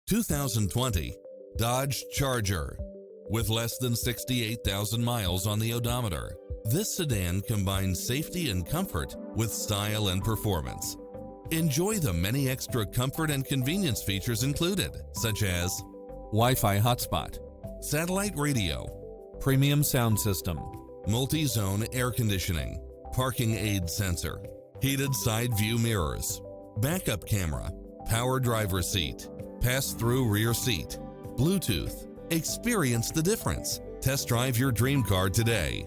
2020 Dodge Charger. With less than 68,000 miles on the odometer, this sedan combines safety and comfort with style and performance. Enjoy the many extra comfort and convenience features included, such as Wi-Fi hotspot, satellite radio, premium sound system, multi-zone air conditioning, parking aid sensor, heated side view mirrors, backup camera, power driver seat, pass-through rear seat, Bluetooth. Experience the difference. Test drive your dream car today.